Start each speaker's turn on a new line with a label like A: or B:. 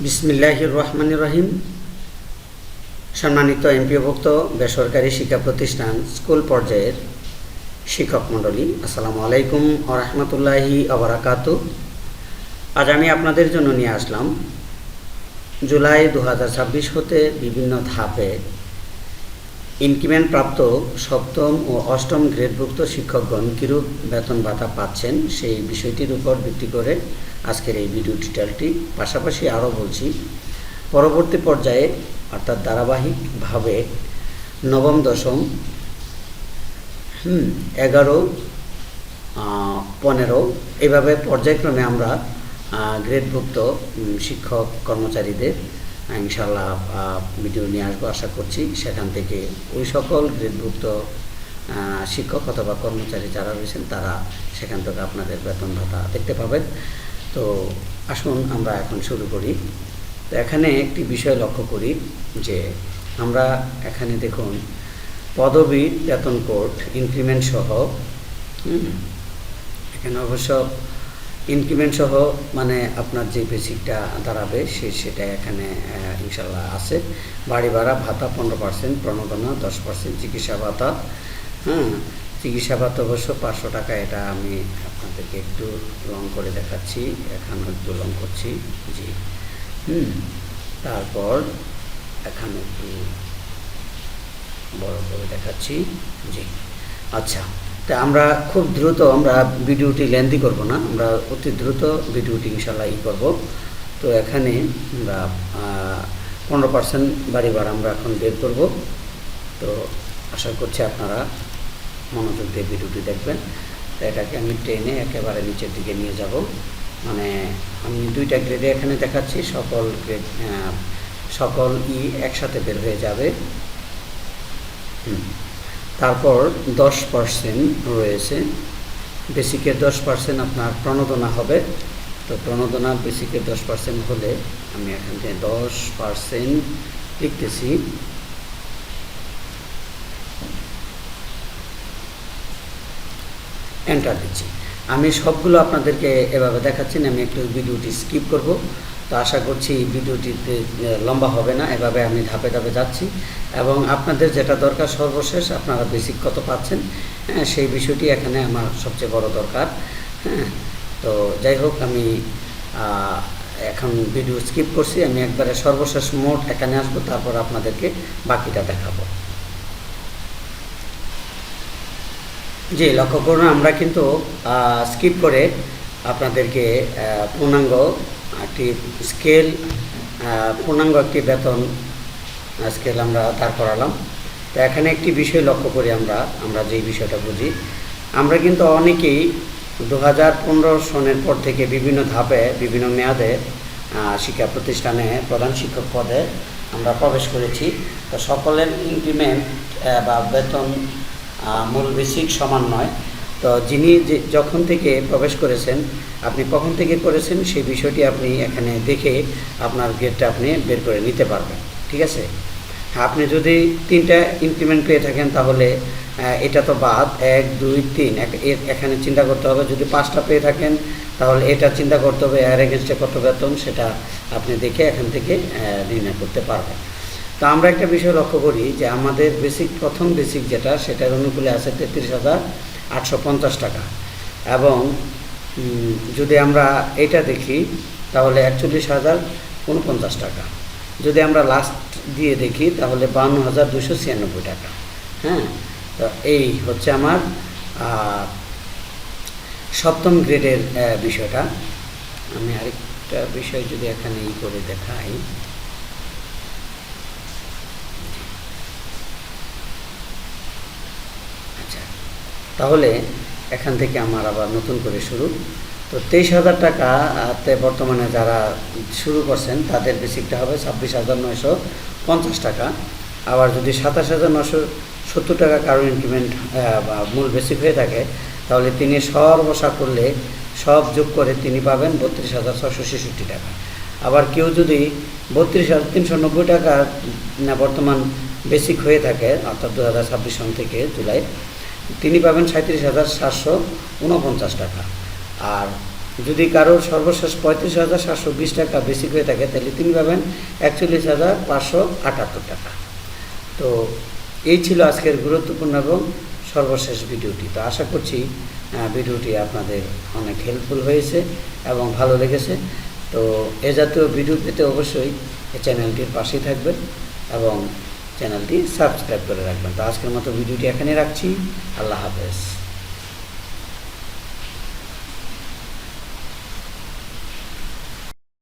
A: বিসমিল্লাহির রহমানির রহিম। সম্মানিত এমপিওভুক্ত বেসরকারি শিক্ষা প্রতিষ্ঠান স্কুল পর্যায়ের শিক্ষক মণ্ডলী, আসসালামু আলাইকুম ওয়া রাহমাতুল্লাহি ওয়া বারাকাতুহু। আজ আমি আপনাদের জন্য নিয়ে আসলাম জুলাই 2026 হতে বিভিন্ন ধাপে ইনক্রিমেন্ট প্রাপ্ত সপ্তম ও অষ্টম গ্রেডভুক্ত শিক্ষকগণ কিরূপ বেতন ভাতা পাচ্ছেন সেই বিষয়টির উপর ভিত্তি করে আজকের এই ভিডিও টিউটোরিয়ালটি। পাশাপাশি আরও বলছি, পরবর্তী পর্যায়ে অর্থাৎ ধারাবাহিকভাবে নবম, দশম, 11, 15 এইভাবে পর্যায়ক্রমে আমরা গ্রেডভুক্ত শিক্ষক কর্মচারীদের ইনশাআল্লাহ ভিডিও নিয়ে আসবো। আশা করছি সেখান থেকে ওই সকল গ্রেডভুক্ত শিক্ষক অথবা কর্মচারী যারা রয়েছেন তারা সেখান থেকে আপনাদের বেতন ভাতা দেখতে পাবেন। তো আসুন আমরা এখন শুরু করি। তো এখানে একটি বিষয় লক্ষ্য করি যে আমরা এখানে দেখুন পদবী বেতন কোড ইনক্রিমেন্ট সহ, এখানে অবশ্য ইনক্রিমেন্ট সহ মানে আপনার যে বেসিকটা দাঁড়াবে সেটা এখানে ইনশাল্লাহ আছে। বাড়ি ভাড়া ভাতা 15%, প্রণোদনা 10%, চিকিৎসা ভাতা, চিকিৎসা ভাতা অবশ্য 500 টাকা। এটা আমি আপনাদেরকে একটু লং করে দেখাচ্ছি, এখানে একটু লং করছি জি। তারপর এখানে একটু বড় করে দেখাচ্ছি জি। আচ্ছা, তা আমরা খুব দ্রুত আমরা ভিডিওটি লেন্দি করব না, আমরা অতি দ্রুত ভিডিওটি ইনশাল্লাহ করব। তো এখানে আমরা 15% বাড়ি ভাড়া আমরা এখন বের করব। তো আশা করছি আপনারা মনোযোগ দিয়ে ভিডিওটি দেখবেন। তো এটাকে আমি টেনে একেবারে নিচের দিকে নিয়ে যাব, মানে আমি দুইটা গ্রেডে এখানে দেখাচ্ছি, সকল গ্রেড সকল একসাথে বের হয়ে যাবে। তারপর 10% রয়েছে, বেসিকের 10% আপনার প্রণোদনা হবে। তো প্রণোদনা বেসিকের 10% হলে আমি এখান থেকে 10% লিখতেছি। এন্টার দিচ্ছি। আমি সবগুলো আপনাদেরকে এভাবে দেখাচ্ছি না, আমি একটু ভিডিওটি স্কিপ করব। তো আশা করছি ভিডিওটিতে লম্বা হবে না, এভাবে আমি ধাপে ধাপে যাচ্ছি এবং আপনাদের যেটা দরকার সর্বশেষ আপনারা বেসিক কত পাচ্ছেন সেই বিষয়টি এখানে আমার সবচেয়ে বড় দরকার। তো যাই হোক, আমি এখন ভিডিও স্কিপ করছি, আমি একবারে সর্বশেষ মোট এখানে আসবো, তারপর আপনাদেরকে বাকিটা দেখাবো। জি, লক্ষ্য করুন আমরা কিন্তু স্কিপ করে আপনাদেরকে পূর্ণাঙ্গ একটি স্কেল, পূর্ণাঙ্গ একটি বেতন স্কেল আমরা দাঁড় করালাম। তো এখানে একটি বিষয় লক্ষ্য করি, আমরা যেই বিষয়টা বুঝি, আমরা কিন্তু অনেকেই 2015 সনের পর থেকে বিভিন্ন ধাপে বিভিন্ন মেয়াদে শিক্ষা প্রতিষ্ঠানে প্রধান শিক্ষক পদে আমরা প্রবেশ করেছি। তো সকলের ইনক্রিমেন্ট বা বেতন মূল বেসিক সমান নয়। তো যিনি যখন থেকে প্রবেশ করেছেন, আপনি কখন থেকে করেছেন সেই বিষয়টি আপনি এখানে দেখে আপনার গ্রেডটা আপনি বের করে নিতে পারবেন, ঠিক আছে। আপনি যদি 3টা ইনক্রিমেন্ট পেয়ে থাকেন তাহলে এটা তো বাদ, 1, 2, 3 এখানে চিন্তা করতে হবে। যদি 5টা পেয়ে থাকেন তাহলে এটা চিন্তা করতে হবে, এর এগেনস্টে কত বেতন সেটা আপনি দেখে এখান থেকে নির্ণয় করতে পারবেন। তো আমরা একটা বিষয় লক্ষ্য করি যে আমাদের বেসিক, প্রথম বেসিক যেটা, সেটার অনুকূলে আছে 33,850 টাকা এবং যদি আমরা এটা দেখি তাহলে 41,049 টাকা। যদি আমরা লাস্ট দিয়ে দেখি তাহলে 52,296 টাকা। তো এই হচ্ছে আমার সপ্তম গ্রেডের বিষয়টা। আমি আরেকটা বিষয় যদি এখানে করে দেখাই, তাহলে এখান থেকে আমার আবার নতুন করে শুরু। তো 23,000 টাকাতে বর্তমানে যারা শুরু করছেন তাদের বেসিকটা হবে 26,950 টাকা। আবার যদি 27,970 টাকা কারো ইনক্রিমেন্ট বা মূল বেসিক হয়ে থাকে তাহলে তিনি সর্বসা করলে সব যোগ করে তিনি পাবেন 32,666 টাকা। আবার কেউ যদি 32,390 টাকা বর্তমান বেসিক হয়ে থাকে অর্থাৎ 2026 সন থেকে জুলাই, তিনি পাবেন 37,749 টাকা। আর যদি কারো সর্বশেষ 35,720 টাকা বেসিক হয়ে থাকে তাহলে তিনি পাবেন 41,578 টাকা। তো এই ছিল আজকের গুরুত্বপূর্ণ এবং সর্বশেষ ভিডিওটি। তো আশা করছি ভিডিওটি আপনাদের অনেক হেল্পফুল হয়েছে এবং ভালো লেগেছে। তো এ জাতীয় ভিডিও পেতে অবশ্যই এই চ্যানেলটির পাশেই থাকবেন এবং চ্যানেলটি সাবস্ক্রাইব করে রাখবেন। তো আজকের মতো ভিডিওটি এখানে রাখছি। আল্লাহ হাফেজ।